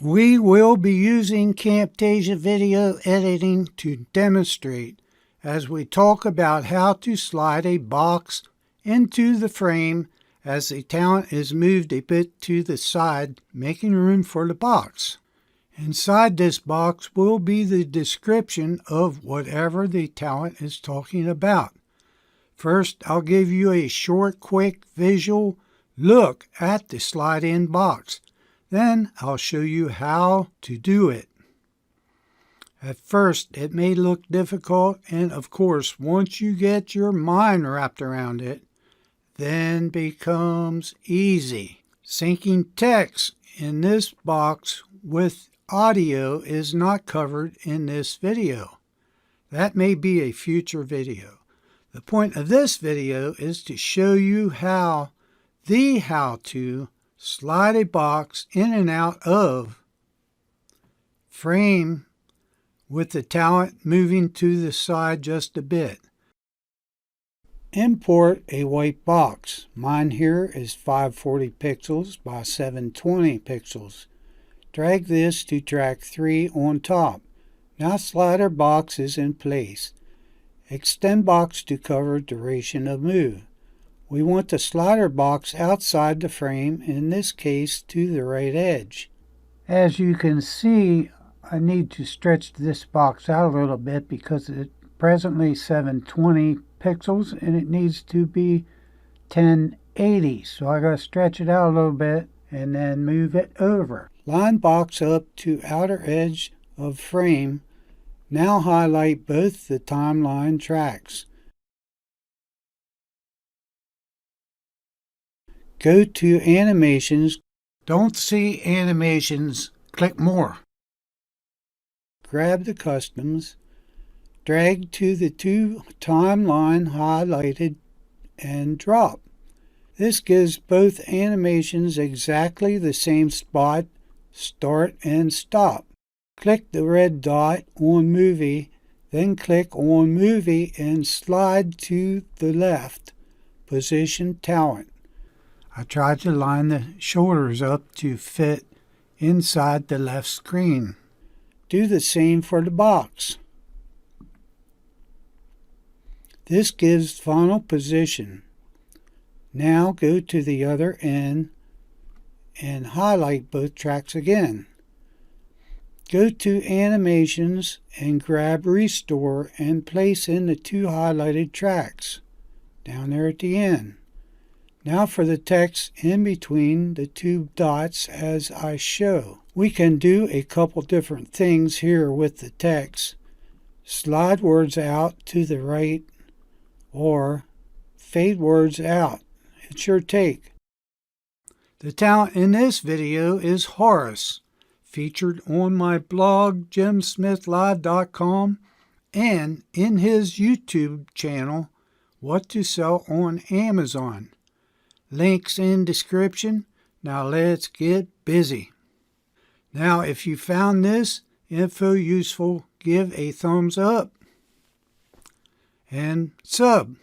We will be using Camtasia video editing to demonstrate as we talk about how to slide a box into the frame as the talent is moved a bit to the side, making room for the box. Inside this box will be the description of whatever the talent is talking about. First, I'll give you a short, quick visual look at the slide-in box. Then I'll show you how to do it. At first, it may look difficult, and of course, once you get your mind wrapped around it, then becomes easy. Syncing text in this box with audio is not covered in this video. That may be a future video. The point of this video is to show you how to slide a box in and out of frame with the talent moving to the side just a bit. Import a white box. Mine here is 540 pixels by 720 pixels. Drag this to track 3 on top. Now slider box is in place. Extend box to cover duration of move. We want the slider box outside the frame, in this case to the right edge. As you can see, I need to stretch this box out a little bit because it's presently 720 pixels and it needs to be 1080. So I got to stretch it out a little bit and then move it over. Line box up to outer edge of frame. Now highlight both the timeline tracks. Go to animations. Don't see animations, click more. Grab the customs, drag to the 2 timeline highlighted and drop. This gives both animations exactly the same spot, start and stop. Click the red dot on movie, then click on movie and slide to the left. Position talent. I tried to line the shoulders up to fit inside the left screen. Do the same for the box. This gives final position. Now go to the other end and highlight both tracks again. Go to animations and grab restore and place in the 2 highlighted tracks down there at the end. Now for the text in between the 2 dots as I show. We can do a couple different things here with the text. Slide words out to the right or fade words out. It's your take. The talent in this video is Horace, featured on my blog JimSmithLive.com and in his YouTube channel, What to Sell on Amazon. Links in description. Now let's get busy. Now if you found this info useful, give a thumbs up and sub.